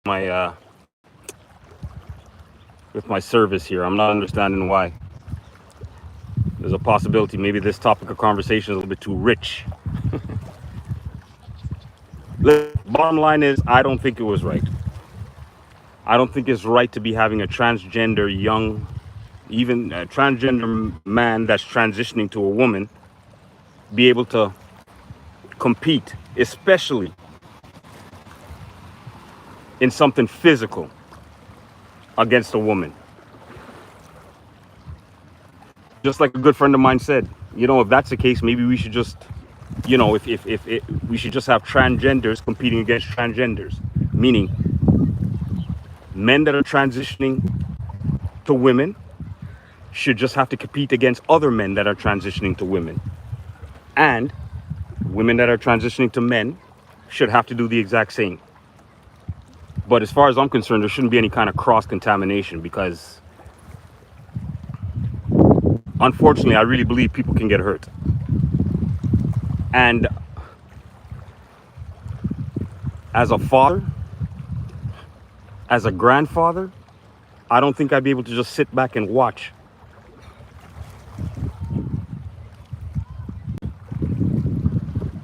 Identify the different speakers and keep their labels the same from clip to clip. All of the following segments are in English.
Speaker 1: my with my service here. I'm not understanding why. There's a possibility maybe this topic of conversation is a little bit too rich. Bottom line is, I don't think it was right. I don't think it's right to be having a transgender young, even a transgender man that's transitioning to a woman, be able to compete, especially in something physical against a woman. Just like a good friend of mine said, if that's the case, maybe we should just, if we should just have transgenders competing against transgenders, meaning men that are transitioning to women should just have to compete against other men that are transitioning to women. And women that are transitioning to men should have to do the exact same. But as far as I'm concerned, there shouldn't be any kind of cross-contamination because, unfortunately, I really believe people can get hurt. And as a father, as a grandfather, I don't think I'd be able to just sit back and watch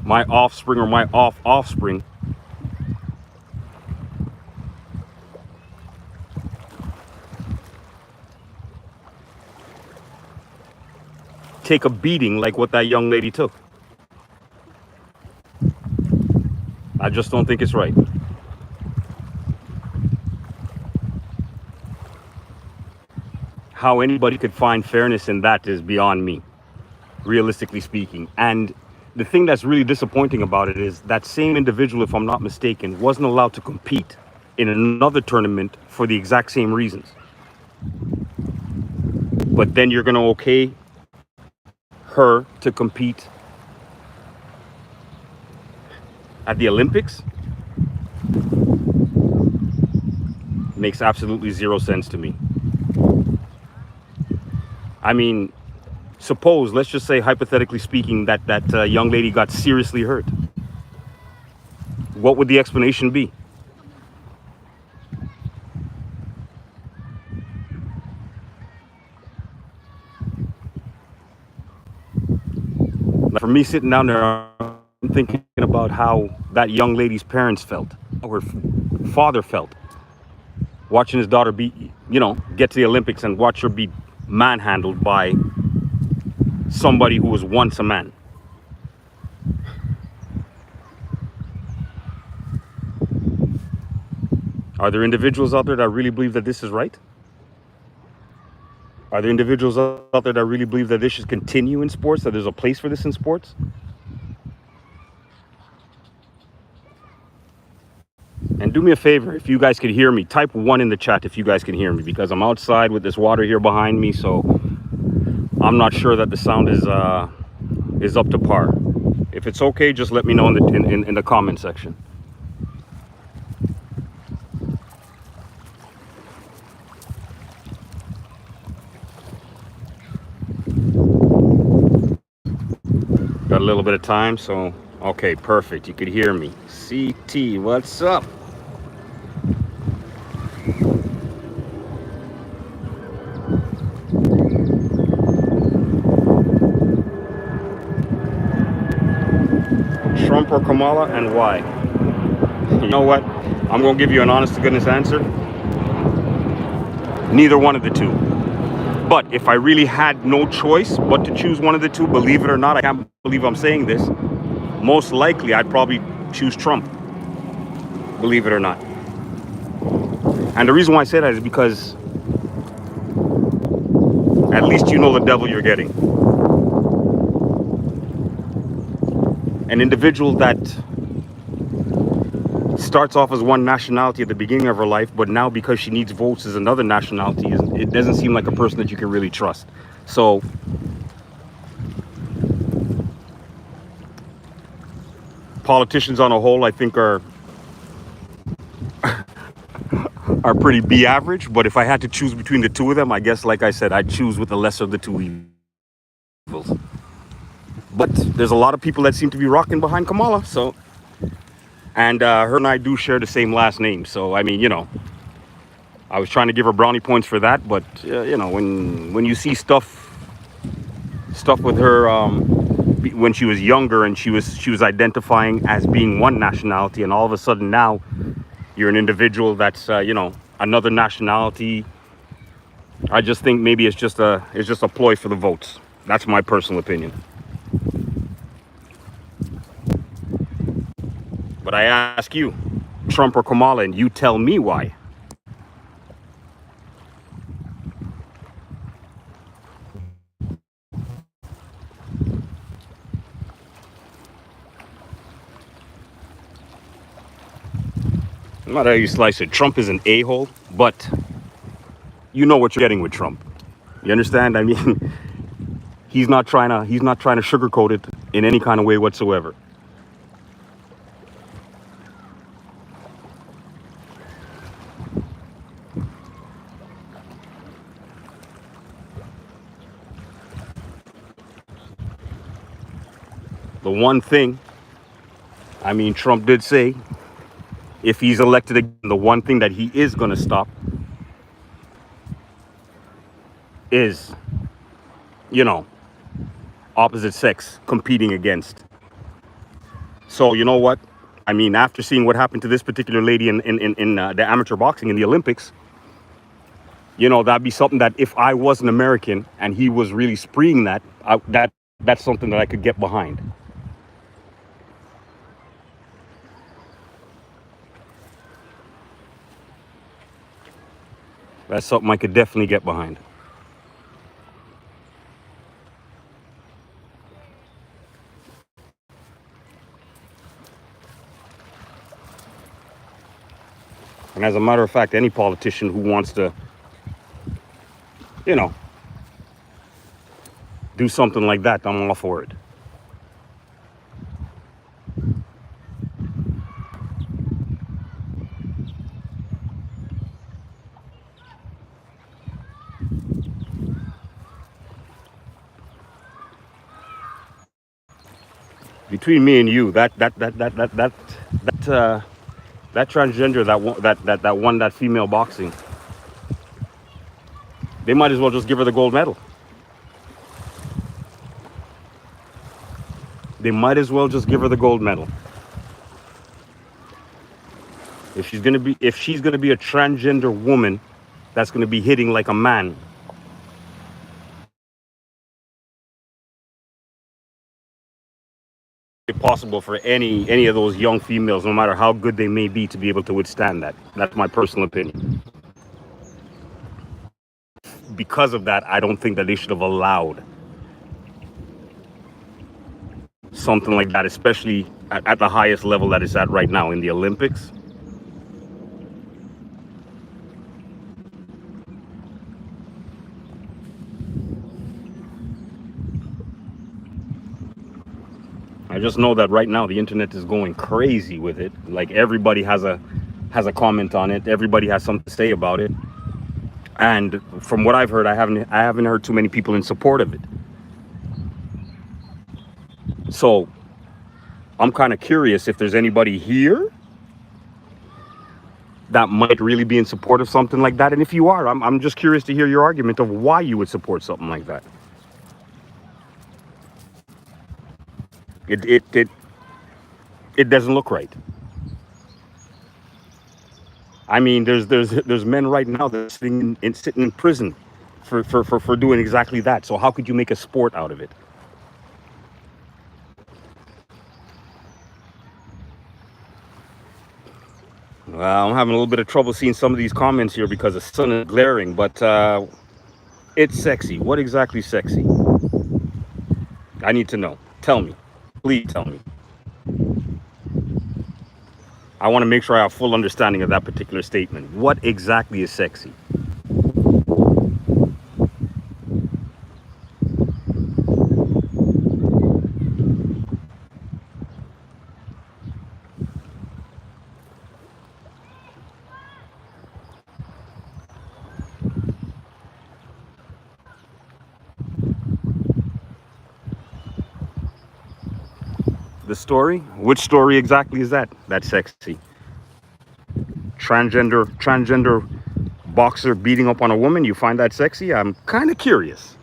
Speaker 1: my offspring or my offspring take a beating like what that young lady took. I just don't think it's right. How anybody could find fairness in that is beyond me, realistically speaking. And the thing that's really disappointing about it is that same individual, if I'm not mistaken, wasn't allowed to compete in another tournament for the exact same reasons. But then you're going to okay her to compete at the Olympics? Makes absolutely zero sense to me. I mean, suppose, let's just say, hypothetically speaking, that young lady got seriously hurt. What would the explanation be? For me, sitting down there, I'm thinking about how that young lady's parents felt, or her father felt, watching his daughter get to the Olympics and watch her be manhandled by somebody who was once a man. Are there individuals out there that really believe that this is right? Are there individuals out there that really believe that this should continue in sports, that there's a place for this in sports? And do me a favor, if you guys could hear me, type 1 in the chat if you guys can hear me, because I'm outside with this water here behind me, so I'm not sure that the sound is up to par. If it's okay, just let me know in the comment section. Got a little bit of time, so okay, perfect. You could hear me. CT, what's up? Trump or Kamala, and why? You know what? I'm gonna give you an honest to goodness answer. Neither one of the two. But if I really had no choice but to choose one of the two, believe it or not, I can't believe I'm saying this, most likely I'd probably choose Trump, believe it or not. And the reason why I say that is because at least you know the devil you're getting. An individual that starts off as one nationality at the beginning of her life, but now because she needs votes is another nationality, it doesn't seem like a person that you can really trust. So politicians on a whole, I think, are pretty B-average. But if I had to choose between the two of them, I guess, like I said, I'd choose with the lesser of the two evils. But there's a lot of people that seem to be rocking behind Kamala. So, And her and I do share the same last name. So I mean, I was trying to give her brownie points for that, but when you see stuff with her when she was younger and she was identifying as being one nationality, and all of a sudden now you're an individual that's another nationality. I just think maybe it's just a ploy for the votes. That's my personal opinion. But I ask you, Trump or Kamala, and you tell me why. No matter how you slice it, Trump is an a-hole, but you know what you're getting with Trump. You understand? I mean, he's not trying to sugarcoat it in any kind of way whatsoever. The one thing, I mean, Trump did say if he's elected again, the one thing that he is going to stop is, you know, opposite sex competing against. So you know what? I mean, after seeing what happened to this particular lady in the amateur boxing in the Olympics, that'd be something that if I was an American and he was really spreeing that, that's something that I could get behind. That's something I could definitely get behind. And as a matter of fact, any politician who wants to, you know, do something like that, I'm all for it. Between me and you, that transgender that female boxing, they might as well just give her the gold medal. They might as well just give her the gold medal. If she's gonna be a transgender woman that's gonna be hitting like a man, it's possible for any of those young females, no matter how good they may be, to be able to withstand that. That's my personal opinion. Because of that, I don't think that they should have allowed something like that, especially at the highest level that it's at right now in the Olympics. I just know that right now the internet is going crazy with it. Like everybody has a comment on it. Everybody has something to say about it. And from what I've heard, I haven't heard too many people in support of it. So I'm kind of curious if there's anybody here that might really be in support of something like that. And if you are, I'm just curious to hear your argument of why you would support something like that. It doesn't look right. I mean, there's men right now that are sitting in prison for doing exactly that. So how could you make a sport out of it? Well, I'm having a little bit of trouble seeing some of these comments here because the sun is glaring, but it's sexy. What exactly sexy? I need to know. Tell me. Please tell me. I want to make sure I have full understanding of that particular statement. What exactly is sexy? The story? Which story exactly is that? That's sexy. Transgender boxer beating up on a woman. You find that sexy? I'm kind of curious.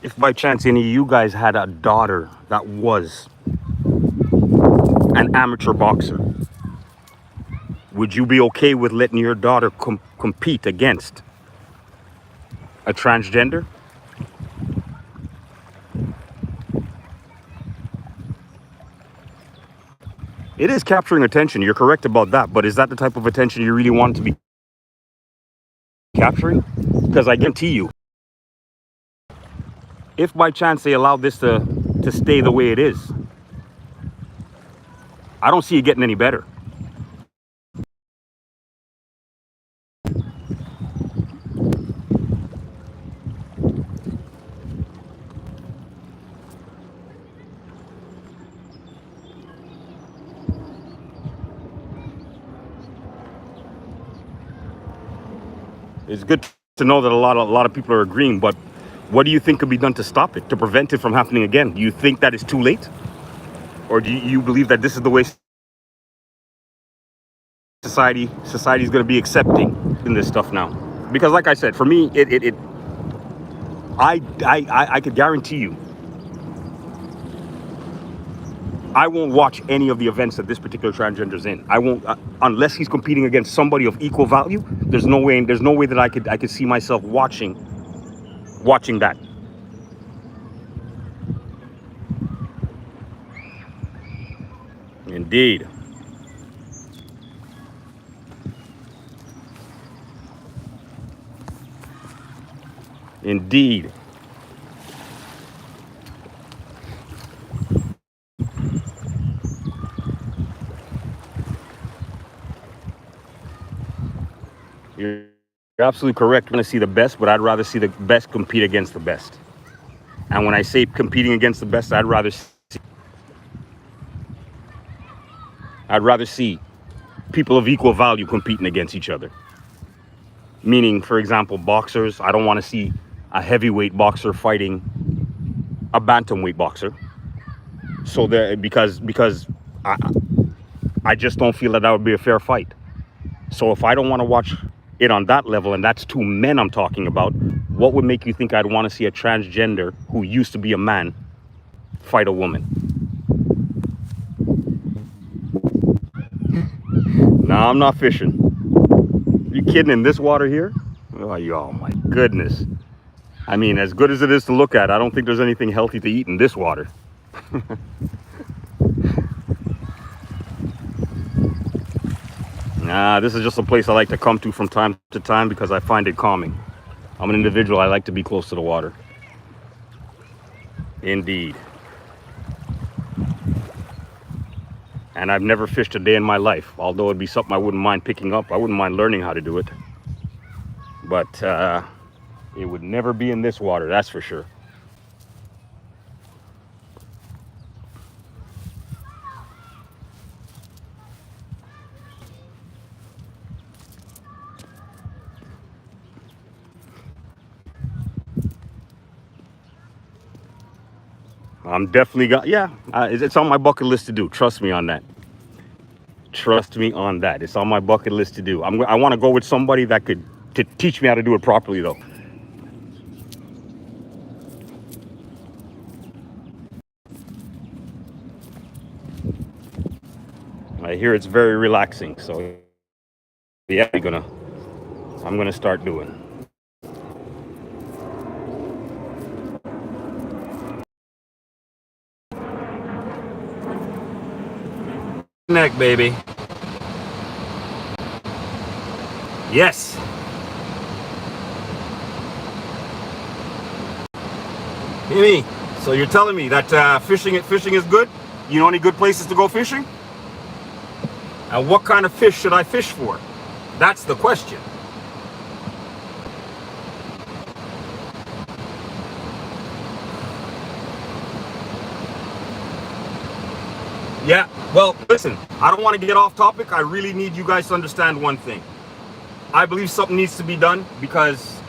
Speaker 1: If by chance any of you guys had a daughter that was an amateur boxer, would you be okay with letting your daughter compete against a transgender? It is capturing attention. You're correct about that. But is that the type of attention you really want to be capturing? Because I guarantee you, if by chance they allow this to stay the way it is, I don't see it getting any better. It's good to know that a lot of people are agreeing, but what do you think could be done to stop it, to prevent it from happening again? Do you think that it's too late? Or do you believe that this is the way society is going to be accepting in this stuff now? Because like I said, for me, I could guarantee you, I won't watch any of the events that this particular transgender's in. I won't unless he's competing against somebody of equal value. There's no way that I could see myself watching that. Indeed. Indeed. You're absolutely correct. I'm going to see the best, but I'd rather see the best compete against the best. And when I say competing against the best, I'd rather see people of equal value competing against each other. Meaning, for example, boxers. I don't want to see a heavyweight boxer fighting a bantamweight boxer. So there, because I just don't feel that would be a fair fight. So if I don't want to watch it on that level, and that's two men I'm talking about, what would make you think I'd want to see a transgender who used to be a man fight a woman? Nah, I'm not fishing. You kidding? In this water here? Oh my goodness. I mean, as good as it is to look at, I don't think there's anything healthy to eat in this water. Nah, this is just a place I like to come to from time to time because I find it calming. I'm an individual. I like to be close to the water. Indeed. And I've never fished a day in my life, although it'd be something I wouldn't mind picking up. I wouldn't mind learning how to do it. But it would never be in this water, that's for sure. I'm definitely it's on my bucket list to do. Trust me on that. Trust me on that. It's on my bucket list to do. I want to go with somebody that could to teach me how to do it properly, though. I hear it's very relaxing, so yeah, I'm gonna start doing. Neck, baby. Yes. Amy, so you're telling me that fishing is good? You know any good places to go fishing? And what kind of fish should I fish for? That's the question. Yeah, well, listen, I don't want to get off topic. I really need you guys to understand one thing. I believe something needs to be done, because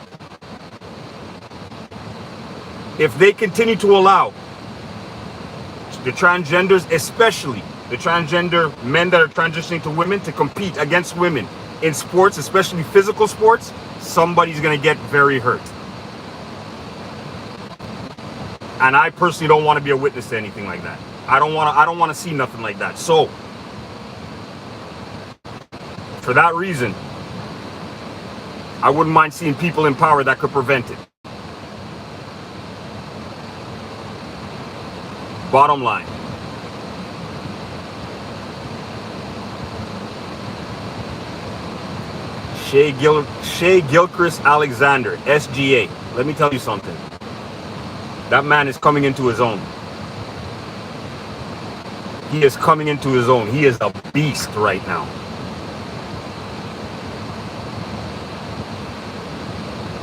Speaker 1: if they continue to allow the transgenders, especially the transgender men that are transitioning to women, to compete against women in sports, especially physical sports, somebody's going to get very hurt. And I personally don't want to be a witness to anything like that. I don't want to see nothing like that. So for that reason, I wouldn't mind seeing people in power that could prevent it. Bottom line. Shea Gilchrist Alexander, SGA. Let me tell you something. That man is coming into his own. He is coming into his own. He is a beast right now.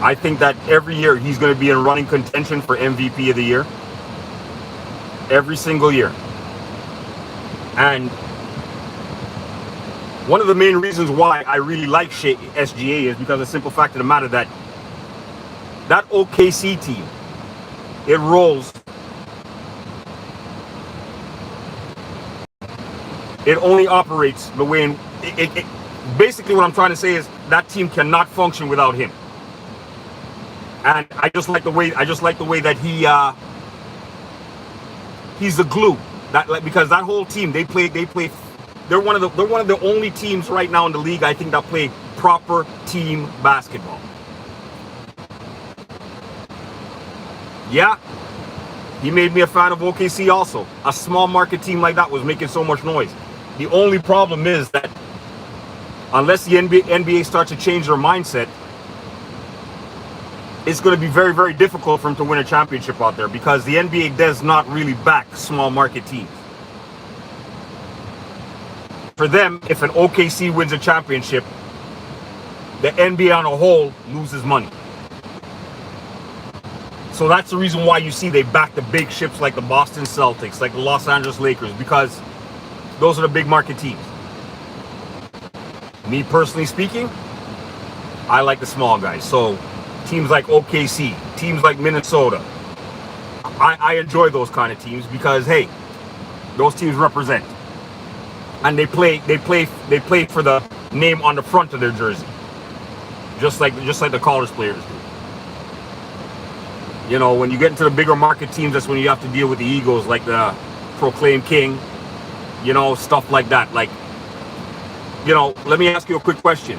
Speaker 1: I think that every year he's going to be in running contention for MVP of the year. Every single year. And one of the main reasons why I really like SGA is because of the simple fact of the matter that OKC team, it rolls. It only operates the way in basically what I'm trying to say is that team cannot function without him. And I just like the way that he's the glue. Because that whole team, they're one of the only teams right now in the league, I think, that play proper team basketball. Yeah, he made me a fan of OKC also. A small market team like that was making so much noise. The only problem is that unless the NBA starts to change their mindset, it's going to be very, very difficult for him to win a championship out there, because the NBA does not really back small market teams. For them, if an OKC wins a championship, the NBA on a whole loses money. So that's the reason why you see they back the big ships like the Boston Celtics, like the Los Angeles Lakers, because those are the big market teams. Me personally speaking, I like the small guys. So teams like OKC, teams like Minnesota, I enjoy those kind of teams because, hey, those teams represent. And they play for the name on the front of their jersey. Just like the college players do. You know, when you get into the bigger market teams, that's when you have to deal with the egos, like the proclaimed king, you know, stuff like that. Like, you know, let me ask you a quick question.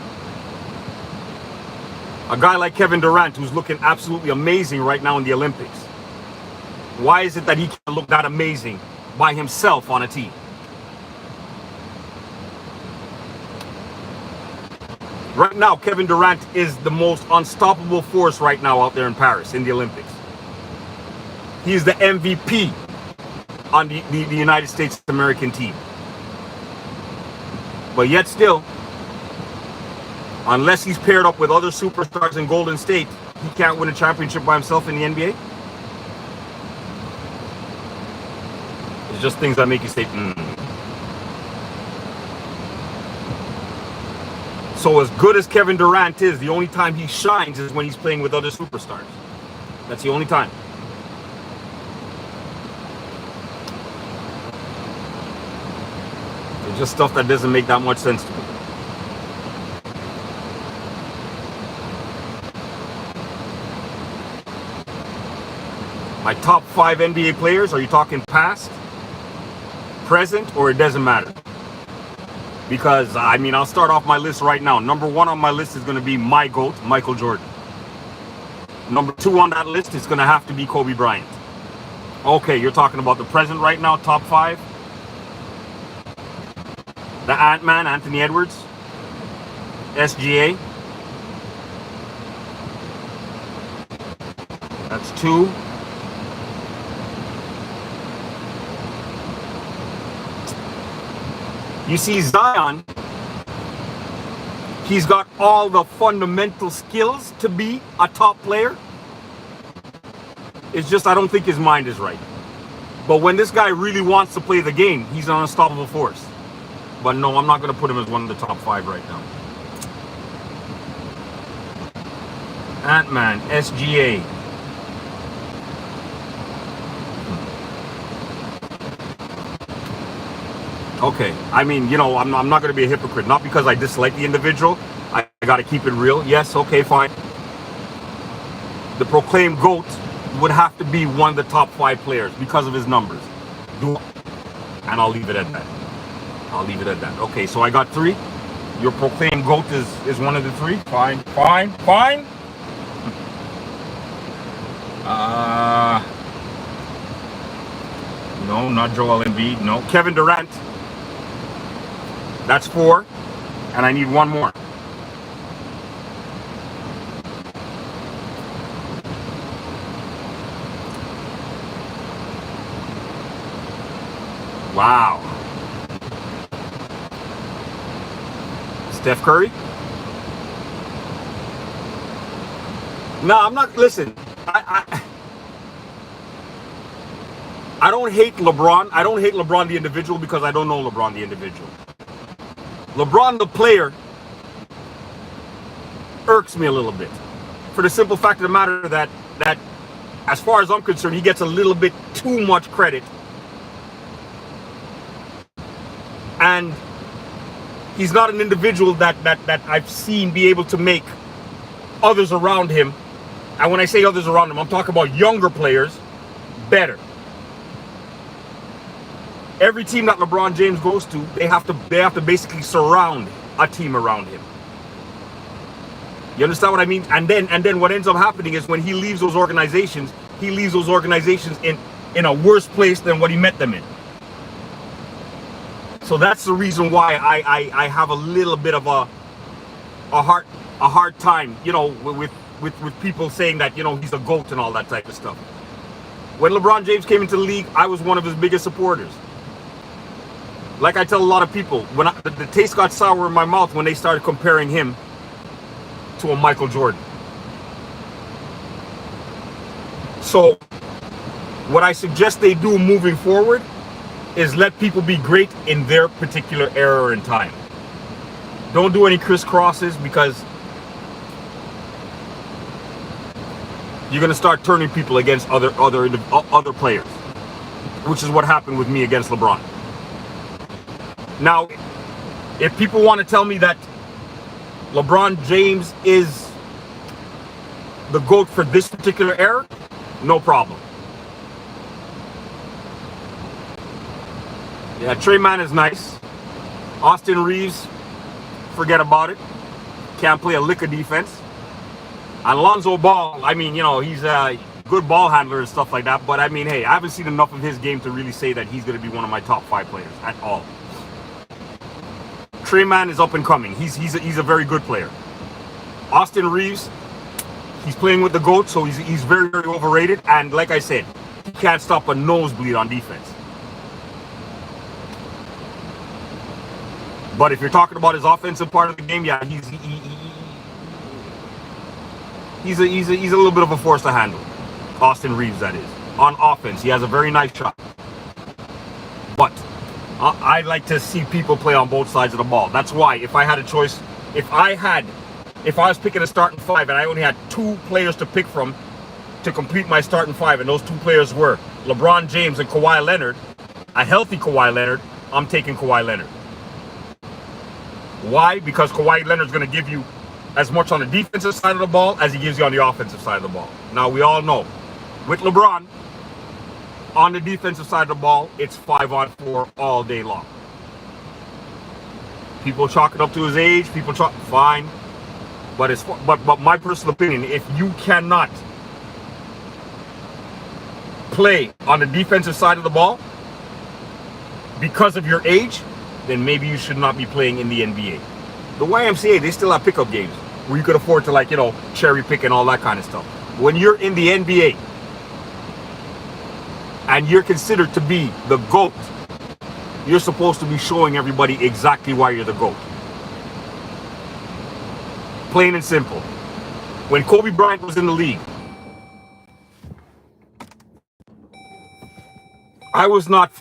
Speaker 1: A guy like Kevin Durant, who's looking absolutely amazing right now in the Olympics, why is it that he can't look that amazing by himself on a team? Right now, Kevin Durant is the most unstoppable force right now out there in Paris in the Olympics. He's the MVP on the United States American team. But yet still, unless he's paired up with other superstars in Golden State, he can't win a championship by himself in the NBA. It's just things that make you say, So as good as Kevin Durant is, the only time he shines is when he's playing with other superstars. That's the only time. It's just stuff that doesn't make that much sense to me. My top 5 NBA players, are you talking past, present, or it doesn't matter? Because, I mean, I'll start off my list right now. Number 1 on my list is going to be my GOAT, Michael Jordan. Number 2 on that list is going to have to be Kobe Bryant. Okay, you're talking about the present right now, top 5. The Ant-Man, Anthony Edwards. SGA. That's 2. You see Zion, he's got all the fundamental skills to be a top player. It's just I don't think his mind is right. But when this guy really wants to play the game, he's an unstoppable force. But no, I'm not going to put him as one of the top 5 right now. Ant-Man, SGA. Okay, I mean, you know, I'm not going to be a hypocrite. Not because I dislike the individual. I got to keep it real. Yes, okay, fine. The proclaimed GOAT would have to be one of the top 5 players because of his numbers. And I'll leave it at that. I'll leave it at that. Okay, so I got 3. Your proclaimed GOAT is one of the 3. Fine, fine, fine. No, not Joel Embiid. No, Kevin Durant. That's 4, and I need 1 more. Wow. Steph Curry? No, I'm not. Listen, I don't hate LeBron. I don't hate LeBron the individual because I don't know LeBron the individual. LeBron the player irks me a little bit for the simple fact of the matter that as far as I'm concerned, he gets a little bit too much credit. And he's not an individual that I've seen be able to make others around him, and when I say others around him, I'm talking about younger players, better. Every team that LeBron James goes to, they have to basically surround a team around him. You understand what I mean? And then what ends up happening is when he leaves those organizations, in a worse place than what he met them in. So that's the reason why I have a little bit of a hard time, you know, with people saying that, you know, he's a GOAT and all that type of stuff. When LeBron James came into the league, I was one of his biggest supporters. Like I tell a lot of people, when the taste got sour in my mouth when they started comparing him to a Michael Jordan. So what I suggest they do moving forward is let people be great in their particular era and time. Don't do any crisscrosses because you're going to start turning people against other players, which is what happened with me against LeBron. Now, if people want to tell me that LeBron James is the GOAT for this particular era, no problem. Yeah, Trey Mann is nice. Austin Reeves, forget about it. Can't play a lick of defense. And Lonzo Ball, I mean, you know, he's a good ball handler and stuff like that. But I mean, hey, I haven't seen enough of his game to really say that he's going to be one of my top 5 players at all. Trey Mann is up and coming. He's a very good player. Austin Reeves, he's playing with the GOAT, so he's very, very overrated. And like I said, he can't stop a nosebleed on defense. But if you're talking about his offensive part of the game, yeah, he's a little bit of a force to handle. Austin Reeves, that is. On offense, he has a very nice shot. But I like to see people play on both sides of the ball. That's why, if I had a choice, if I was picking a starting 5 and I only had 2 players to pick from to complete my starting 5, and those 2 players were LeBron James and Kawhi Leonard, a healthy Kawhi Leonard, I'm taking Kawhi Leonard. Why? Because Kawhi Leonard's going to give you as much on the defensive side of the ball as he gives you on the offensive side of the ball. Now, we all know, with LeBron, on the defensive side of the ball, it's 5-on-4 all day long. People chalk it up to his age. People chalk, fine. But my personal opinion, if you cannot play on the defensive side of the ball because of your age, then maybe you should not be playing in the NBA. The YMCA, they still have pickup games where you could afford to, like, you know, cherry pick and all that kind of stuff. When you're in the NBA and you're considered to be the GOAT, you're supposed to be showing everybody exactly why you're the GOAT. Plain and simple. When Kobe Bryant was in the league, I was not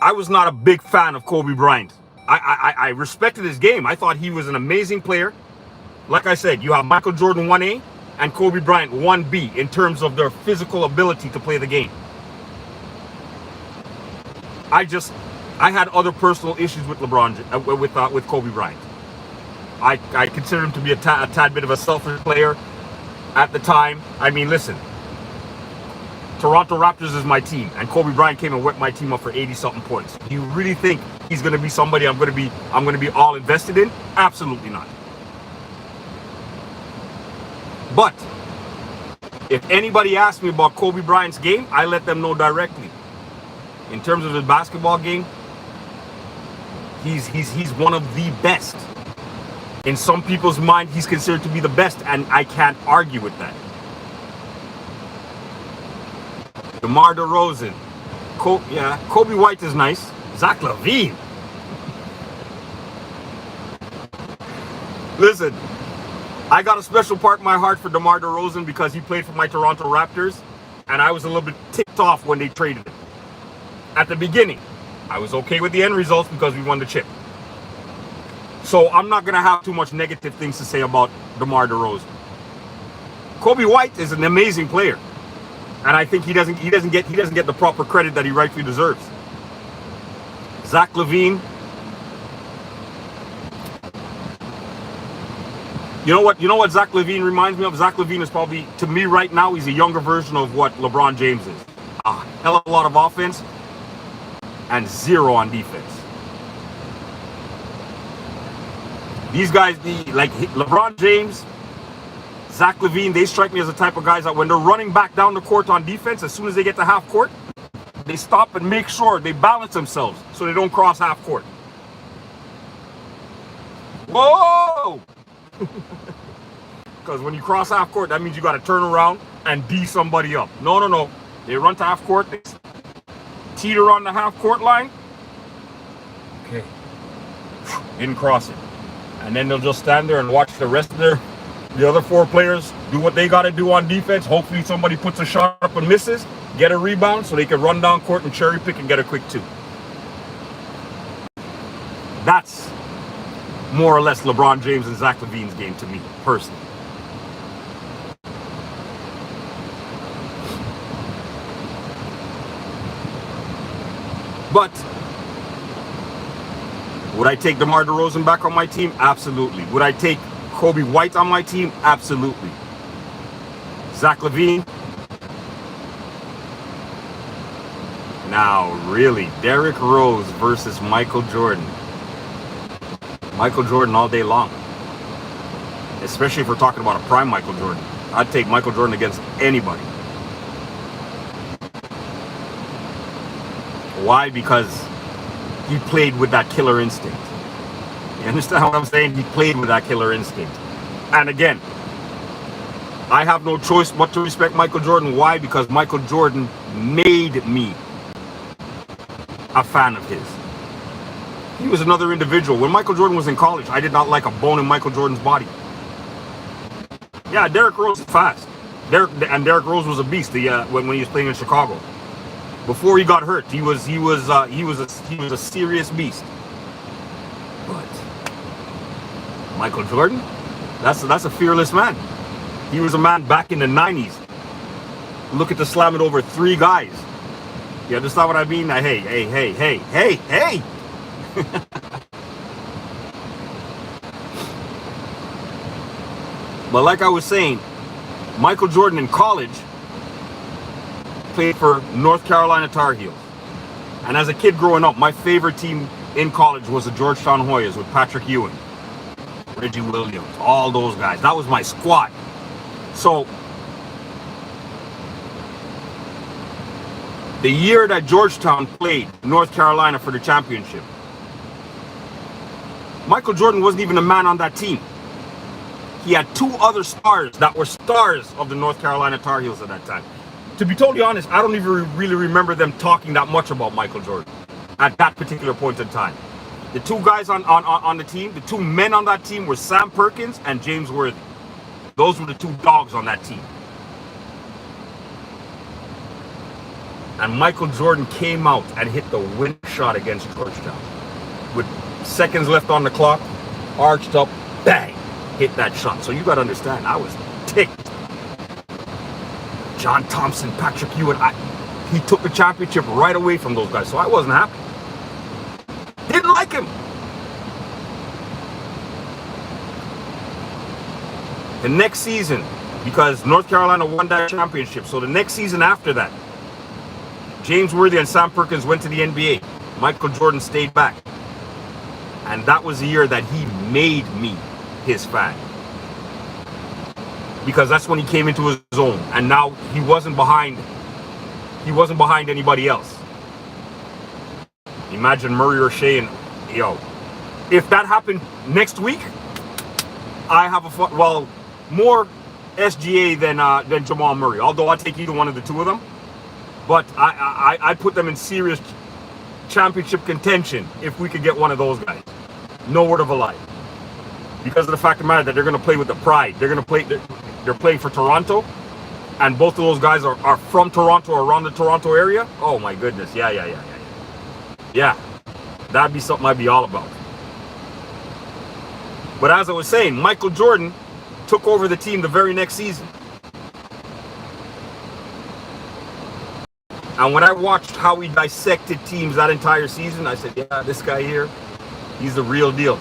Speaker 1: I was not a big fan of Kobe Bryant. I respected his game. I thought he was an amazing player. Like I said, you have Michael Jordan 1A and Kobe Bryant 1B in terms of their physical ability to play the game. I had other personal issues with with Kobe Bryant. I consider him to be a tad bit of a selfish player at the time. I mean, listen, Toronto Raptors is my team, and Kobe Bryant came and whipped my team up for 80-something points. Do you really think he's going to be somebody I'm going to be all invested in? Absolutely not. But if anybody asks me about Kobe Bryant's game, I let them know directly. In terms of his basketball game, he's one of the best. In some people's mind, he's considered to be the best, and I can't argue with that. DeMar DeRozan, Kobe White is nice. Zach LaVine. Listen, I got a special part in my heart for DeMar DeRozan because he played for my Toronto Raptors, and I was a little bit ticked off when they traded him. At the beginning, I was okay with the end results because we won the chip. So I'm not going to have too much negative things to say about DeMar DeRozan. Kobe White is an amazing player, and I think he doesn't get the proper credit that he rightfully deserves. Zach LaVine. You know what Zach LaVine reminds me of? Zach LaVine is probably, to me right now, he's a younger version of what LeBron James is. A hell of a lot of offense and zero on defense. These guys, like LeBron James, Zach LaVine, they strike me as the type of guys that when they're running back down the court on defense, as soon as they get to half court, they stop and make sure they balance themselves so they don't cross half court. Whoa! Because when you cross half court, that means you got to turn around and D somebody up. No. They run to half court, they teeter on the half court line. Okay. Didn't cross it. And then they'll just stand there and watch the rest of the other four players do what they got to do on defense. Hopefully somebody puts a shot up and misses, get a rebound so they can run down court and cherry pick and get a quick two. That's more or less LeBron James and Zach LaVine's game to me, personally. But would I take DeMar DeRozan back on my team? Absolutely. Would I take Kobe White on my team? Absolutely. Zach LaVine? Now, really, Derrick Rose versus Michael Jordan. Michael Jordan all day long. Especially if we're talking about a prime Michael Jordan. I'd take Michael Jordan against anybody. Why? Because he played with that killer instinct. You understand what I'm saying? He played with that killer instinct. And again, I have no choice but to respect Michael Jordan. Why? Because Michael Jordan made me a fan of his. He was another individual. When Michael Jordan was in college, I did not like a bone in Michael Jordan's body. Yeah, Derrick Rose is fast. Derrick Rose was a beast when he was playing in Chicago. Before he got hurt, he was a serious beast. But Michael Jordan, that's a fearless man. He was a man back in the 90s. Look at the slam it over 3 guys. You understand what I mean? Hey. But like I was saying, Michael Jordan in college played for North Carolina Tar Heels. And as a kid growing up, my favorite team in college was the Georgetown Hoyas with Patrick Ewing, Reggie Williams, all those guys. That was my squad. So the year that Georgetown played North Carolina for the championship, Michael Jordan wasn't even a man on that team. He had 2 other stars that were stars of the North Carolina Tar Heels at that time. To be totally honest, I don't even really remember them talking that much about Michael Jordan at that particular point in time. The 2 guys on the team, the 2 men on that team were Sam Perkins and James Worthy. Those were the 2 dogs on that team. And Michael Jordan came out and hit the winning shot against Georgetown. With seconds left on the clock, arched up, bang, hit that shot. So you got to understand, I was ticked. John Thompson, Patrick Ewing, he took the championship right away from those guys. So I wasn't happy. Didn't like him. The next season, because North Carolina won that championship, so the next season after that, James Worthy and Sam Perkins went to the NBA. Michael Jordan stayed back. And that was the year that he made me his fan. Because that's when he came into his own. And now he wasn't behind anybody else. Imagine Murray or Shea and, yo, if that happened next week, I have more SGA than Jamal Murray. Although I take either one of the two of them. But I put them in serious championship contention if we could get one of those guys. No word of a lie. Because of the fact of the matter that they're going to play with the pride. They're playing for Toronto. And both of those guys are from Toronto or around the Toronto area. Oh my goodness. Yeah. That'd be something I'd be all about. But as I was saying, Michael Jordan took over the team the very next season. And when I watched how he dissected teams that entire season, I said, yeah, this guy here, he's the real deal.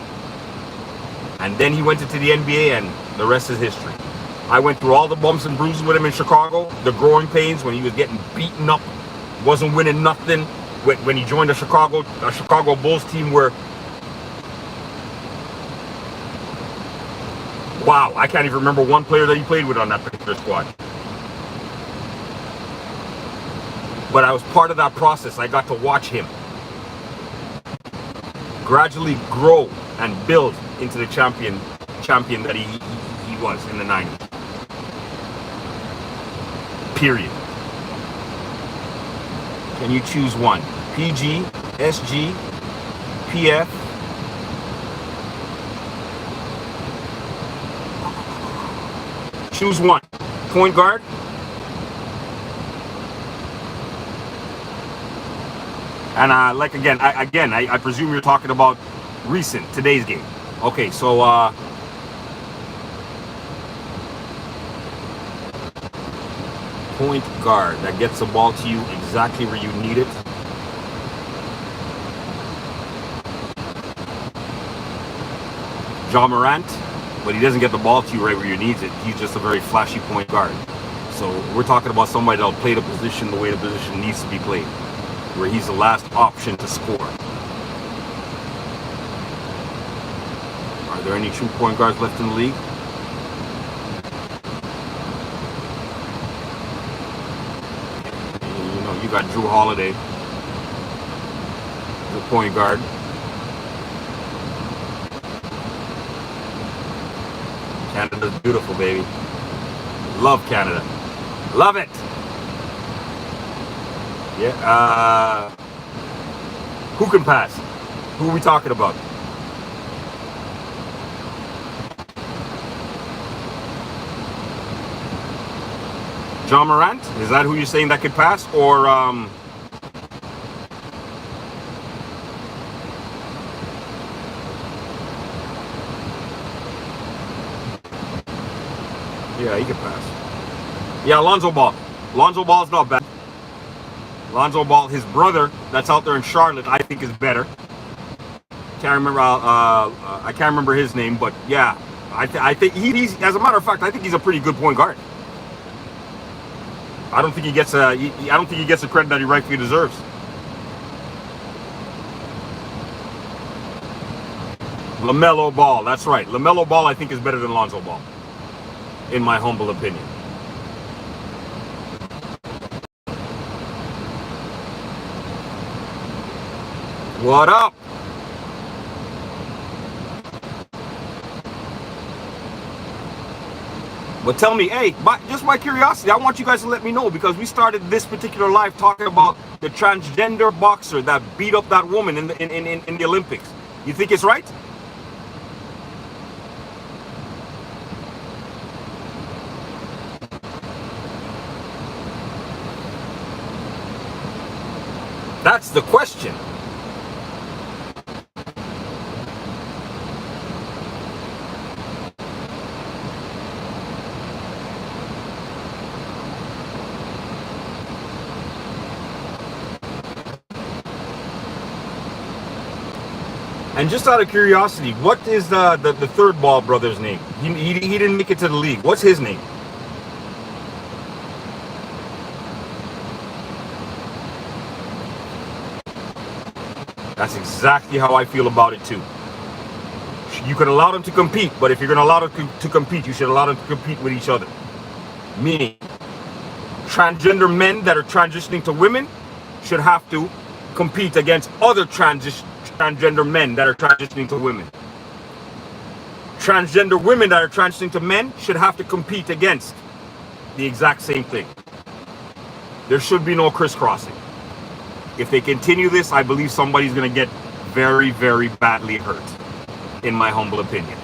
Speaker 1: And then he went into the NBA and the rest is history. I went through all the bumps and bruises with him in Chicago, the growing pains when he was getting beaten up, wasn't winning nothing. When he joined a Chicago Bulls team where, wow, I can't even remember one player that he played with on that particular squad. But I was part of that process. I got to watch him gradually grow and build into the champion that he was in the 90s. Period. Can you choose one? PG, SG, PF? Choose one. Point guard? And I presume you're talking about today's game. Okay, so point guard that gets the ball to you exactly where you need it. Ja Morant, but he doesn't get the ball to you right where you need it. He's just a very flashy point guard. So we're talking about somebody that'll play the position the way the position needs to be played, where he's the last option to score. Are there any true point guards left in the league? You know, you got Drew Holiday, the point guard. Canada's beautiful, baby. Love Canada. Love it. Yeah. Who can pass? Who are we talking about? Ja Morant? Is that who you're saying that could pass? Or yeah, he could pass. Yeah, Lonzo Ball. Lonzo Ball's not bad. Lonzo Ball, his brother, that's out there in Charlotte, I think is better. Can't remember. I can't remember his name, but yeah, I think he's. As a matter of fact, I think he's a pretty good point guard. I don't think he gets I don't think he gets the credit that he rightfully deserves. LaMelo Ball, that's right. LaMelo Ball, I think, is better than Lonzo Ball, in my humble opinion. What up? But tell me, hey, just my curiosity, I want you guys to let me know, because we started this particular live talking about the transgender boxer that beat up that woman in the Olympics. You think it's right? That's the question. And just out of curiosity, what is the third Ball brother's name? He didn't make it to the league. What's his name? That's exactly how I feel about it too. You could allow them to compete, but if you're going to allow them to compete, you should allow them to compete with each other. Meaning, transgender men that are transitioning to women should have to compete against other transgender men that are transitioning to women. Transgender women that are transitioning to men should have to compete against the exact same thing. There should be no crisscrossing. If they continue this, I believe somebody's going to get very, very badly hurt, in my humble opinion.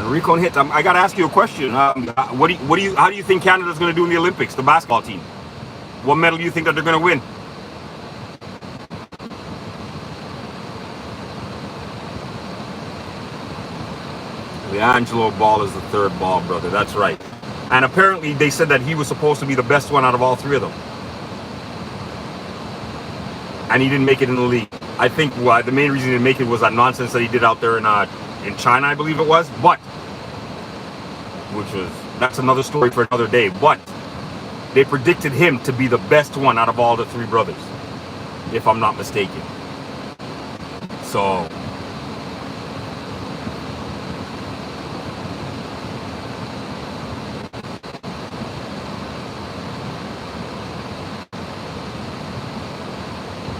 Speaker 1: Recon hit. I gotta ask you a question. How do you think Canada's gonna do in the Olympics? The basketball team. What medal do you think that they're gonna win? Angelo Ball is the third Ball brother. That's right. And apparently they said that he was supposed to be the best one out of all three of them, and he didn't make it in the league. I think the main reason he didn't make it was that nonsense that he did out there in China, I believe it was. But that's another story for another day. But they predicted him to be the best one out of all the three brothers, if I'm not mistaken. So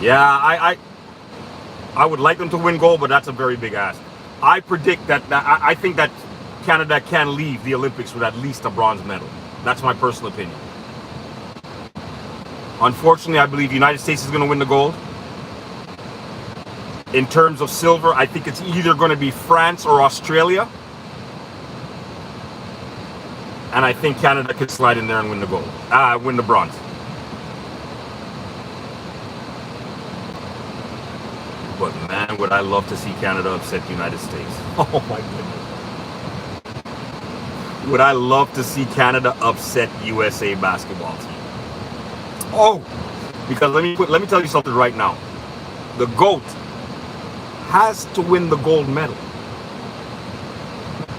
Speaker 1: yeah, I would like them to win gold, but that's a very big ask. I predict that I think that Canada can leave the Olympics with at least a bronze medal. That's my personal opinion. Unfortunately, I believe the United States is going to win the gold. In terms of silver, I think it's either going to be France or Australia. And I think Canada could slide in there and win the gold. Win the bronze. But man, would I love to see Canada upset the United States. Oh my goodness. Would I love to see Canada upset USA basketball team. Oh, because let me tell you something right now. The GOAT has to win the gold medal.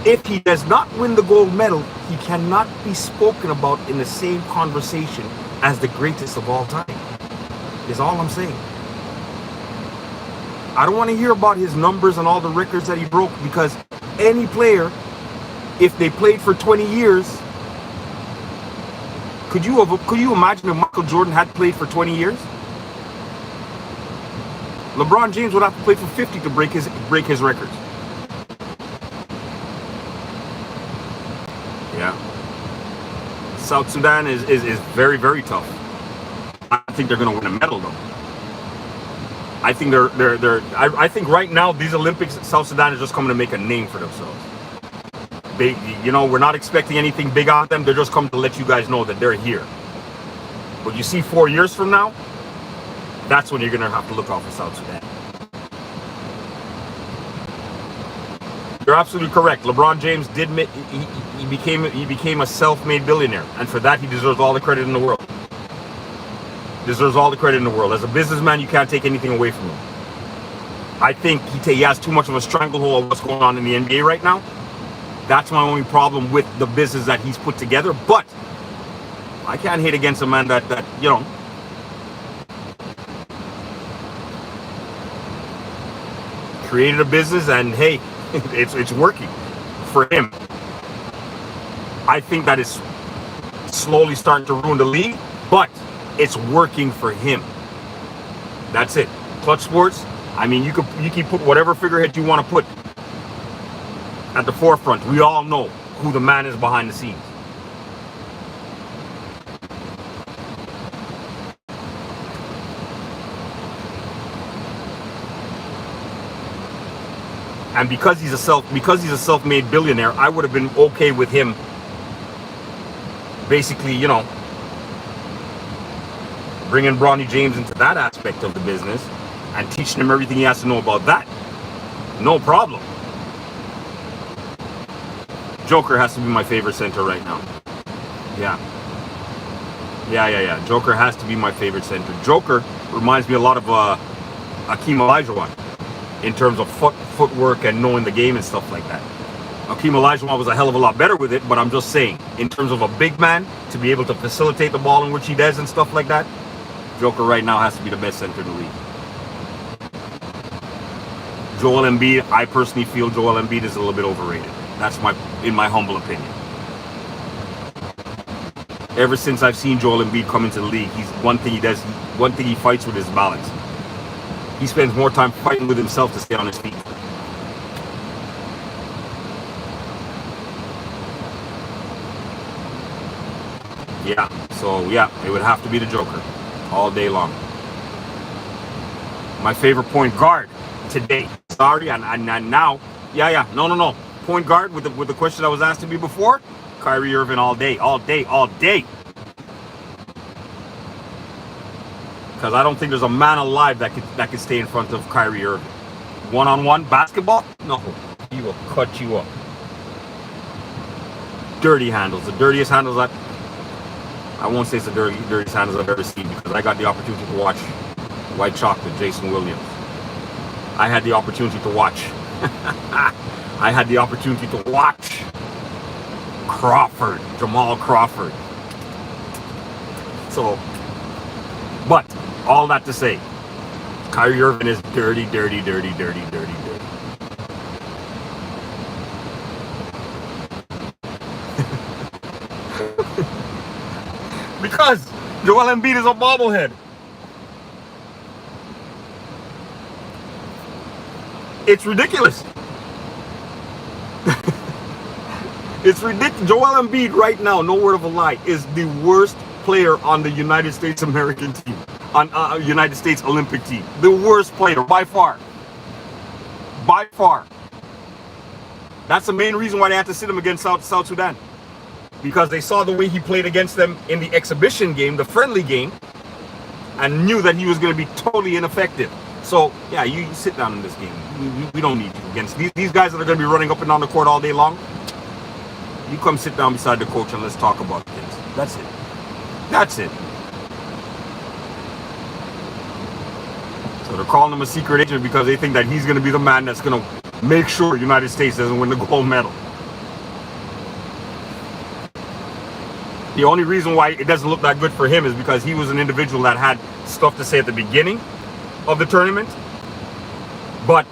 Speaker 1: If he does not win the gold medal, he cannot be spoken about in the same conversation as the greatest of all time. Is all I'm saying. I don't want to hear about his numbers and all the records that he broke, because any player, if they played for 20 years, could you imagine if Michael Jordan had played for 20 years? LeBron James would have to play for 50 to break his records. Yeah. South Sudan is very, very tough. I think they're going to win a medal though. I think I think right now these Olympics, South Sudan is just coming to make a name for themselves. We're not expecting anything big on them. They're just coming to let you guys know that they're here. But you see, 4 years from now, that's when you're going to have to look out for South Sudan. You're absolutely correct. LeBron James he became a self-made billionaire, and for that he deserves all the credit in the world. Deserves all the credit in the world. As a businessman, you can't take anything away from him. I think he has too much of a stranglehold of what's going on in the NBA right now. That's my only problem with the business that he's put together. But I can't hate against a man that created a business, and hey, it's working for him. I think that is slowly starting to ruin the league, but it's working for him. That's it. Clutch Sports. I mean, you can put whatever figurehead you want to put at the forefront. We all know who the man is behind the scenes. And because he's a self-made billionaire, I would have been okay with him basically, you know, bringing Bronny James into that aspect of the business and teaching him everything he has to know about that. No problem. Joker has to be my favorite center right now. Yeah. Joker has to be my favorite center. Joker reminds me a lot of Akeem Olajuwon in terms of footwork and knowing the game and stuff like that. Akeem Olajuwon was a hell of a lot better with it, but I'm just saying, in terms of a big man, to be able to facilitate the ball in which he does and stuff like that, Joker right now has to be the best center in the league. Joel Embiid, I personally feel Joel Embiid is a little bit overrated. That's in my humble opinion. Ever since I've seen Joel Embiid come into the league, one thing he fights with is balance. He spends more time fighting with himself to stay on his feet. Yeah, so yeah, it would have to be the Joker all day long. My favorite point guard today. Sorry, and now, no. Point guard with the question that was asked to me before, Kyrie Irving all day. Because I don't think there's a man alive that could stay in front of Kyrie Irving. One-on-one basketball? No, he will cut you up. Dirty handles, the dirtiest handles I won't say it's the dirtiest handles I've ever seen, because I got the opportunity to watch White Chocolate, Jason Williams. I had the opportunity to watch. I had the opportunity to watch Crawford, Jamal Crawford. So, but all that to say, Kyrie Irving is dirty. Because Joel Embiid is a bobblehead. It's ridiculous. It's ridiculous. Joel Embiid right now, no word of a lie, is the worst player on the United States American team, on United States Olympic team. The worst player by far. By far. That's the main reason why they had to sit him against South Sudan. Because they saw the way he played against them in the exhibition game, the friendly game, and knew that he was going to be totally ineffective. So, yeah, you sit down in this game. We don't need you against these guys that are going to be running up and down the court all day long. You come sit down beside the coach and let's talk about things. That's it. That's it. So they're calling him a secret agent because they think that he's going to be the man that's going to make sure United States doesn't win the gold medal. The only reason why it doesn't look that good for him is because he was an individual that had stuff to say at the beginning of the tournament. But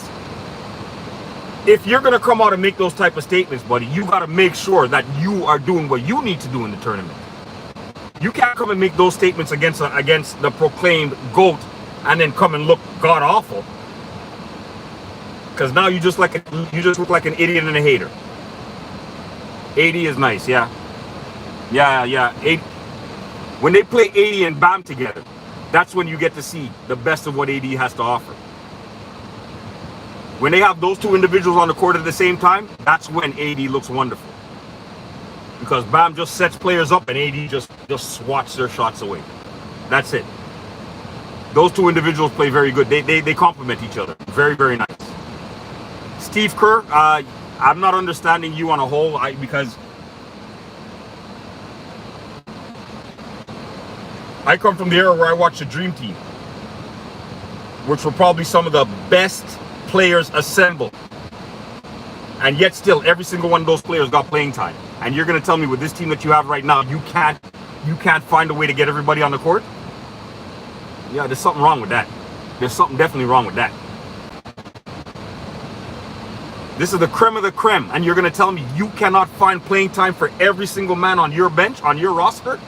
Speaker 1: if you're going to come out and make those type of statements, buddy, you got to make sure that you are doing what you need to do in the tournament. You can't come and make those statements against the proclaimed GOAT and then come and look god awful. Because now you just look like an idiot and a hater. 80 is nice, yeah. Yeah. 80. When they play 80 and Bam together, that's when you get to see the best of what AD has to offer. When they have those two individuals on the court at the same time, that's when AD looks wonderful. Because Bam just sets players up and AD just swats their shots away. That's it. Those two individuals play very good. They complement each other. Very, very nice. Steve Kerr, I'm not understanding you on a whole because I come from the era where I watched the Dream Team, which were probably some of the best players assembled. And yet still, every single one of those players got playing time. And you're going to tell me with this team that you have right now, you can't find a way to get everybody on the court? Yeah, there's something wrong with that. There's something definitely wrong with that. This is the creme of the creme. And you're going to tell me you cannot find playing time for every single man on your bench, on your roster?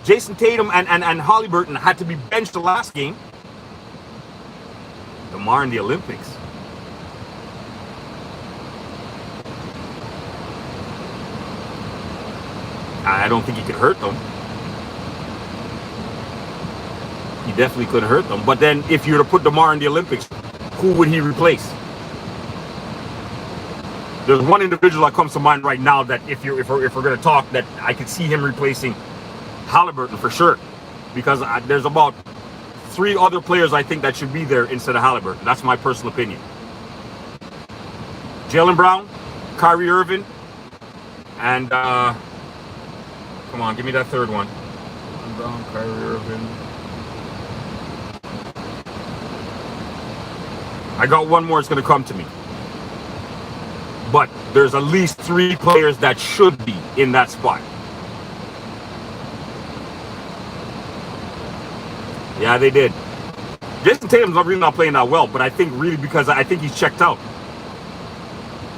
Speaker 1: Jason Tatum and Halliburton had to be benched the last game. DeMar in the Olympics. I don't think he could hurt them. He definitely could hurt them. But then if you were to put DeMar in the Olympics, who would he replace? There's one individual that comes to mind right now that if we're going to talk, that I could see him replacing Halliburton for sure, because there's about 3 other players I think that should be there instead of Halliburton. That's my personal opinion. Jaylen Brown, Kyrie Irving, and come on, give me that third one. Jaylen Brown, Kyrie Irving. I got one more. It's going to come to me. But there's at least 3 players that should be in that spot. Yeah, they did. Jason Tatum's really not playing that well, but I think really because I think he's checked out.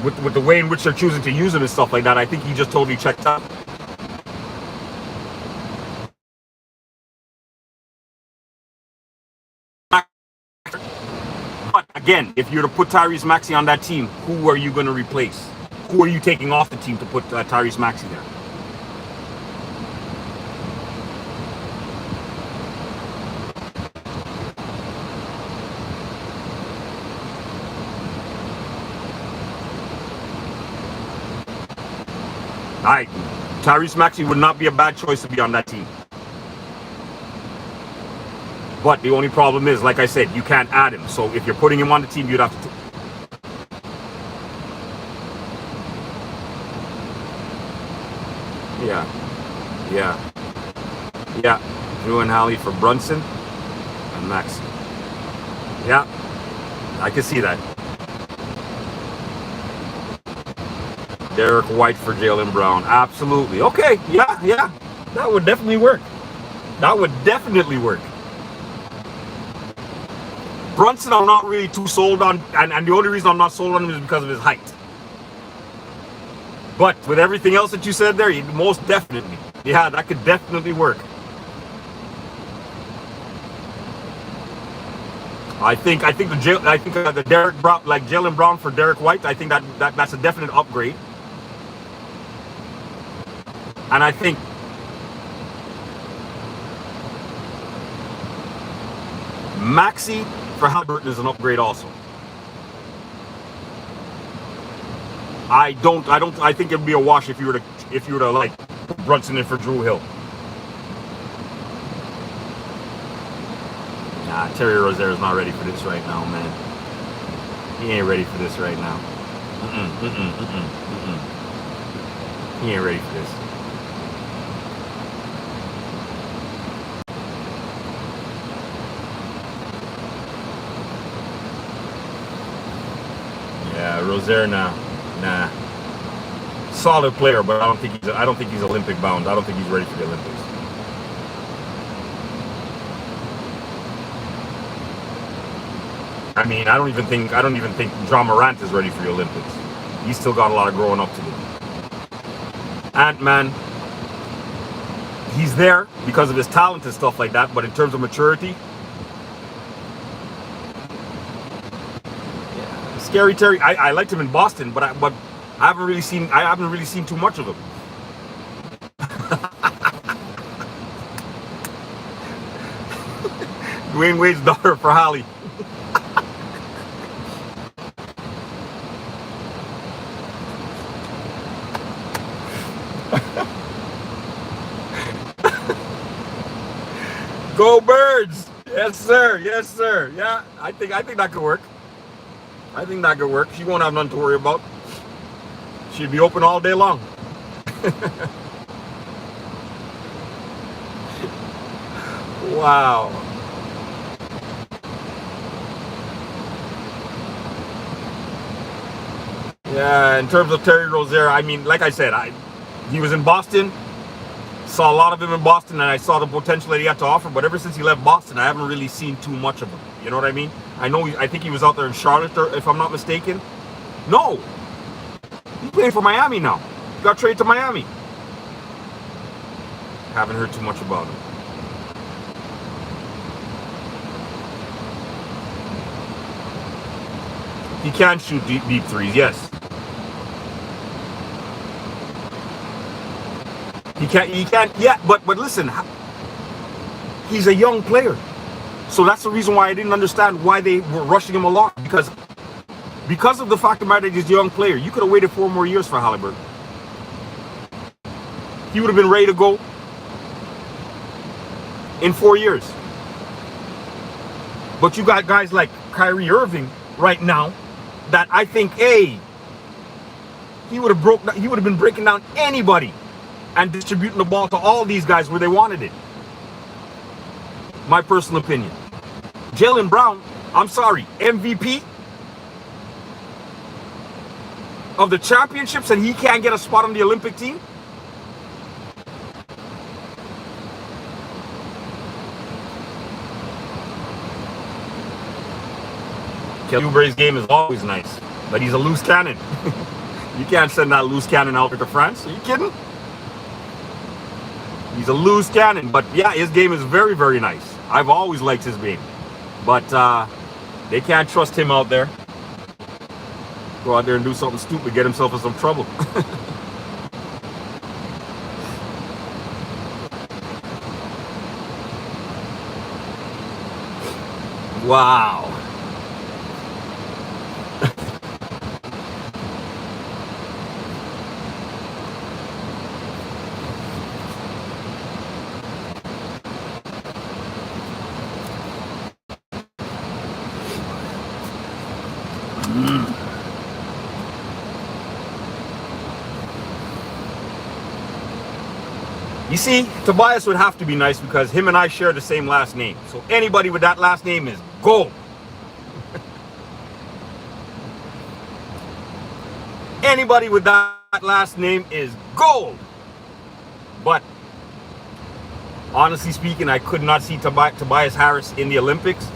Speaker 1: With the way in which they're choosing to use him and stuff like that, I think he just totally checked out. But again, if you're to put Tyrese Maxey on that team, who are you going to replace? Who are you taking off the team to put Tyrese Maxey there? Tyrese Maxey would not be a bad choice to be on that team. But the only problem is, like I said, you can't add him. So if you're putting him on the team, you'd have to... Yeah. Drew and Hallie for Brunson and Maxey. Yeah, I can see that. Derek White for Jaylen Brown. Absolutely. Okay, yeah. That would definitely work. Brunson, I'm not really too sold on, and the only reason I'm not sold on him is because of his height. But with everything else that you said there, most definitely. Yeah, that could definitely work. I think the Derek Brown, like Jaylen Brown for Derek White, I think that's a definite upgrade. And I think Maxey for Halliburton is an upgrade also. I think it'd be a wash if you were to like put Brunson in for Drew Hill. Nah, Terry Rozier is not ready for this right now, man. He ain't ready for this right now. He ain't ready for this. Yeah, Rozier, nah. Solid player, but I don't think he's Olympic bound. I don't think he's ready for the Olympics. I mean, I don't even think John Morant is ready for the Olympics. He's still got a lot of growing up to do. Ant-Man, he's there because of his talent and stuff like that, but in terms of maturity, yeah. Scary Terry, I liked him in Boston, but I haven't really seen too much of him. Dwayne Wade's daughter for Holly. Go Birds! Yes, sir. Yeah, I think that could work. She won't have nothing to worry about. She'd be open all day long. Wow. Yeah, in terms of Terry Rozier, I mean, like I said, he was in Boston. Saw a lot of him in Boston, and I saw the potential that he had to offer. But ever since he left Boston, I haven't really seen too much of him. You know what I mean? I think he was out there in Charlotte, if I'm not mistaken. No, he's playing for Miami now. He got traded to Miami. Haven't heard too much about him. He can shoot deep threes, yes. He can't, yeah, but listen, he's a young player. So that's the reason why I didn't understand why they were rushing him along, because of the fact of the matter that he's a young player. You could have waited 4 more years for Halliburton. He would have been ready to go in 4 years. But you got guys like Kyrie Irving right now that I think, hey, he would have been breaking down anybody and distributing the ball to all these guys where they wanted it. My personal opinion. Jaylen Brown, I'm sorry, MVP of the championships, and he can't get a spot on the Olympic team? Kelly Oubre's game is always nice, but he's a loose cannon. You can't send that loose cannon out to France. Are you kidding? He's a loose cannon, but yeah, his game is very, very nice. I've always liked his game, but they can't trust him out there. Go out there and do something stupid, get himself in some trouble. Wow. You see, Tobias would have to be nice because him and I share the same last name. So anybody with that last name is gold. Anybody with that last name is gold. But honestly speaking, I could not see Tobias Harris in the Olympics.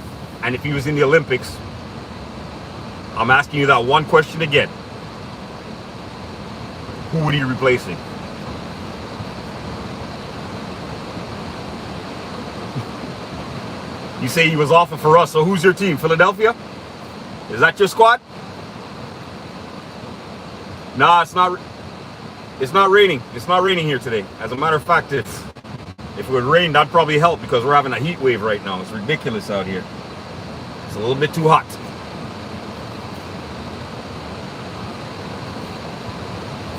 Speaker 1: And if he was in the Olympics, I'm asking you that one question again. Who would he be replacing? You say he was offered for us, so who's your team? Philadelphia? Is that your squad? Nah, it's not. It's not raining. It's not raining here today. As a matter of fact, if it would rain, that'd probably help because we're having a heat wave right now. It's ridiculous out here. It's a little bit too hot.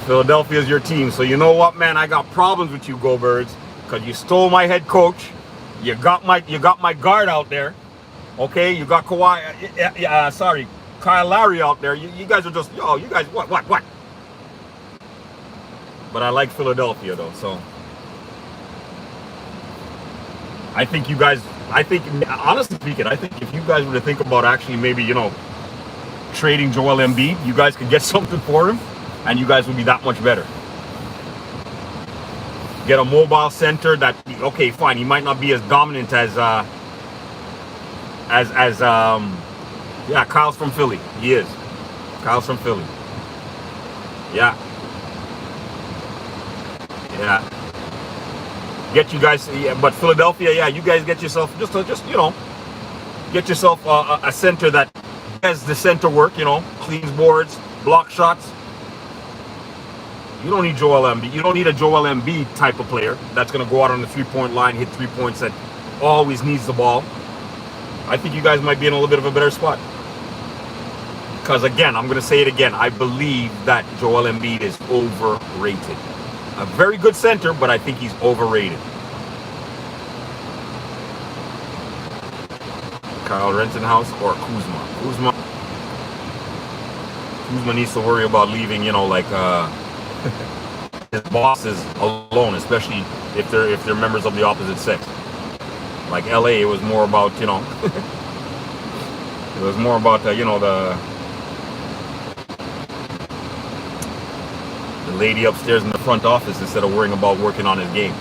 Speaker 1: Philadelphia is your team, so you know what, man? I got problems with you, Go Birds, because you stole my head coach. You got my guard out there, okay? You got Kyle Lowry out there. You guys are just, you guys, what? But I like Philadelphia though, so I think honestly speaking, I think if you guys were to think about actually maybe, trading Joel Embiid, you guys could get something for him, and you guys would be that much better. Get a mobile center that, okay, fine, he might not be as dominant as Kyle's from Philly. He is. Kyle's from Philly. Yeah. Get you guys, but Philadelphia, yeah, you guys get yourself get yourself a center that has the center work, cleans boards, block shots. You don't need Joel Embiid. You don't need a Joel Embiid type of player that's going to go out on the 3-point line, hit 3 points, that always needs the ball. I think you guys might be in a little bit of a better spot. Because again, I'm going to say it again. I believe that Joel Embiid is overrated. A very good center, but I think he's overrated. Kyle Rittenhouse or Kuzma? Kuzma needs to worry about leaving, his bosses alone, especially if they're members of the opposite sex. Like LA, it was more about, it was more about the lady upstairs in the front office instead of worrying about working on his game.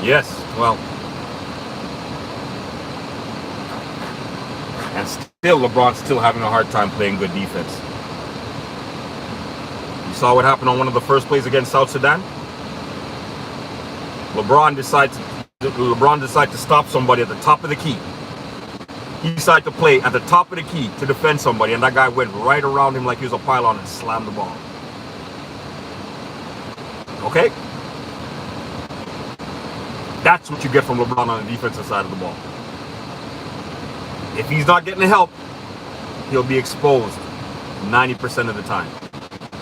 Speaker 1: Yes, well, and still LeBron's still having a hard time playing good defense. You saw what happened on one of the first plays against South Sudan? LeBron decides to stop somebody at the top of the key. he decided to play at the top of the key to defend somebody, and that guy went right around him like he was a pylon and slammed the ball. Okay? That's what you get from LeBron on the defensive side of the ball. If he's not getting the help, he'll be exposed 90% of the time.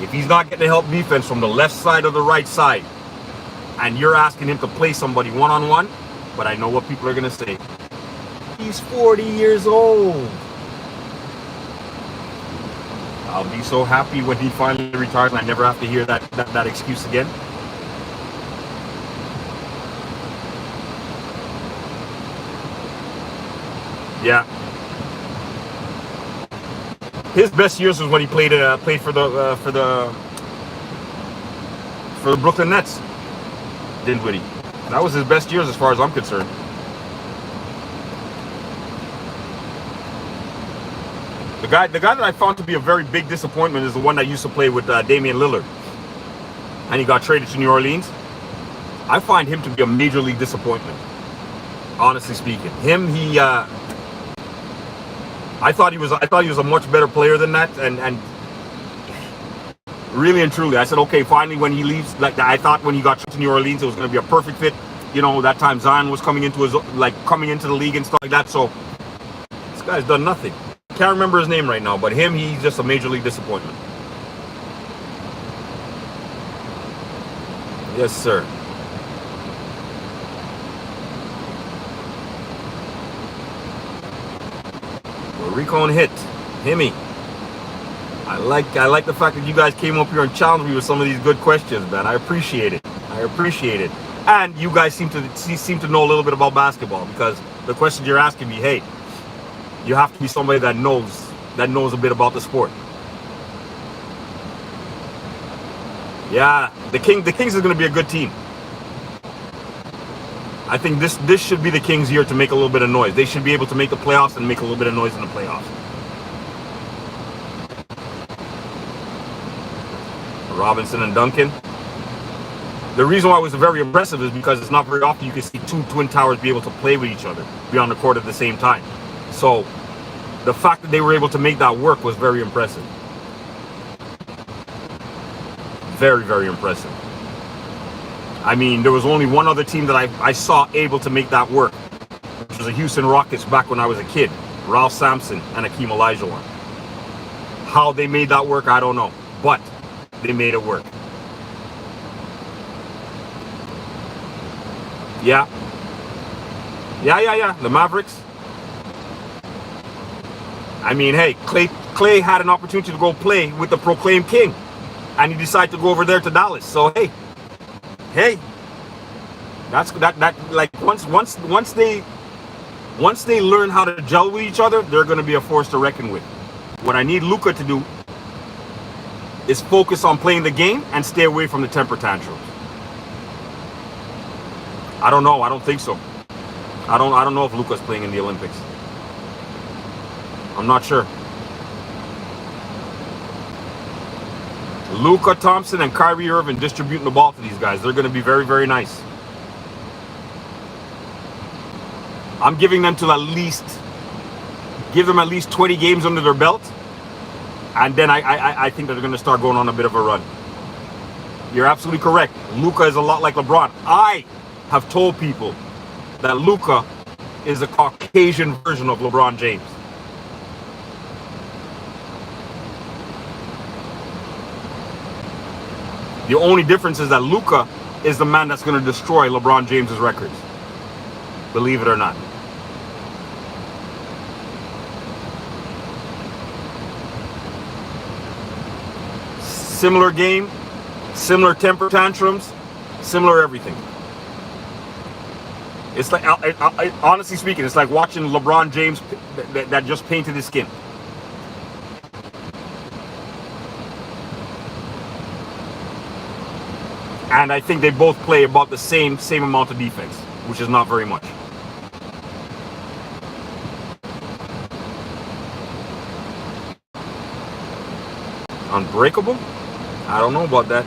Speaker 1: If he's not getting the help defense from the left side or the right side, and you're asking him to play somebody one-on-one, but I know what people are going to say. He's 40 years old. I'll be so happy when he finally retires and I never have to hear that excuse again. Yeah. His best years was when he played for the Brooklyn Nets. Dinwiddie. That was his best years as far as I'm concerned. The guy that I found to be a very big disappointment is the one that used to play with Damian Lillard, and he got traded to New Orleans. I find him to be a major league disappointment, honestly speaking. I thought he was a much better player than that, and really and truly, I said, okay, finally when he leaves, like I thought when he got to New Orleans, it was going to be a perfect fit. You know, that time Zion was coming into the league and stuff like that. So this guy's done nothing. Can't remember his name right now, but he's just a major league disappointment. Yes, sir. Recon hit. Himmy. I like the fact that you guys came up here and challenged me with some of these good questions, man. I appreciate it. And you guys seem to know a little bit about basketball, because the questions you're asking me, hey, you have to be somebody that knows a bit about the sport. Yeah, the Kings is going to be a good team. I think this should be the Kings' year to make a little bit of noise. They should be able to make the playoffs and make a little bit of noise in the playoffs. Robinson and Duncan. The reason why it was very impressive is because it's not very often you can see two Twin Towers be able to play with each other, be on the court at the same time. So the fact that they were able to make that work was very impressive. Very, very impressive. I mean, there was only one other team that I saw able to make that work, which was the Houston Rockets back when I was a kid. Ralph Sampson and Akeem Olajuwon. How they made that work, I don't know. But they made it work. Yeah. The Mavericks. I mean, hey, Clay had an opportunity to go play with the proclaimed king, and he decided to go over there to Dallas. So hey, that's that like once they learn how to gel with each other, they're going to be a force to reckon with. What I need Luka to do is focus on playing the game and stay away from the temper tantrums. I don't know. I don't think so. I don't know if Luka's playing in the Olympics. I'm not sure. Luka Thompson and Kyrie Irving distributing the ball to these guys. They're going to be very, very nice. I'm giving them to at least 20 games under their belt, and then I think that they're going to start going on a bit of a run. You're absolutely correct. Luka is a lot like LeBron. I have told people that Luka is a Caucasian version of LeBron James. The only difference is that Luka is the man that's going to destroy LeBron James's records. Believe it or not. Similar game, similar temper tantrums, similar everything. It's like, honestly speaking, it's like watching LeBron James that just painted his skin. And I think they both play about the same amount of defense, which is not very much. Unbreakable? I don't know about that.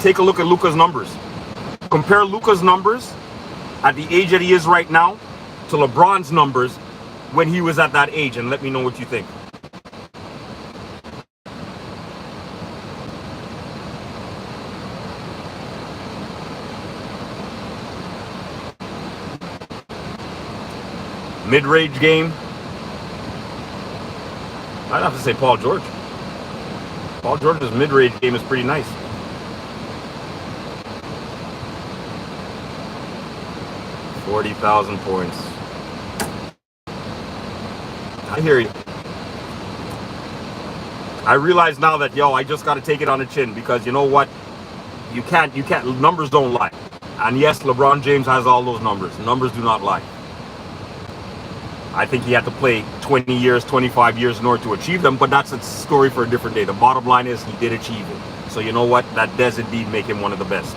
Speaker 1: Take a look at Luka's numbers. Compare Luka's numbers at the age that he is right now to LeBron's numbers when he was at that age, and let me know what you think. Mid-range game. I'd have to say Paul George. Paul George's mid-range game is pretty nice. $40,000 points. I hear you. I realize now that, yo, I just got to take it on the chin, because you know what? You can't, numbers don't lie. And yes, LeBron James has all those numbers. Numbers do not lie. I think he had to play 20 years, 25 years in order to achieve them, but that's a story for a different day. The bottom line is he did achieve it. So you know what? That does indeed make him one of the best.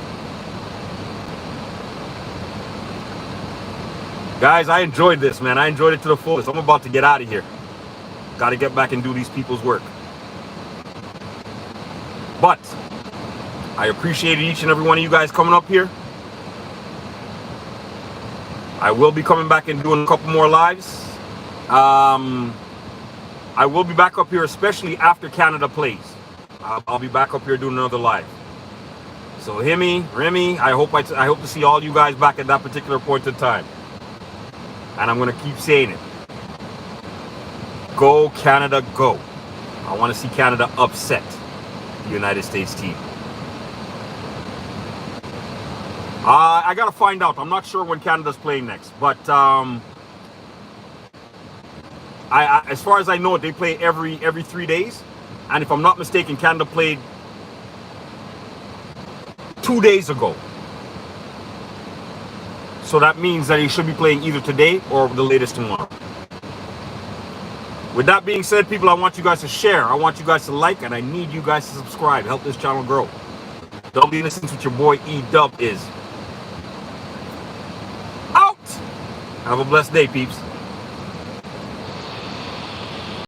Speaker 1: Guys, I enjoyed this, man. I enjoyed it to the fullest. I'm about to get out of here. Got to get back and do these people's work. But I appreciated each and every one of you guys coming up here. I will be coming back and doing a couple more lives. I will be back up here, especially after Canada plays. I'll be back up here doing another live. So Remy, I hope to see all you guys back at that particular point in time. And I'm going to keep saying it. Go Canada, go. I want to see Canada upset the United States team. I got to find out. I'm not sure when Canada's playing next. But as far as I know, they play every 3 days. And if I'm not mistaken, Canada played 2 days ago. So that means that he should be playing either today or the latest tomorrow. With that being said, people, I want you guys to share. I want you guys to like, and I need you guys to subscribe. Help this channel grow. Double the Innocence with your boy E-Dub is out. Have a blessed day, peeps.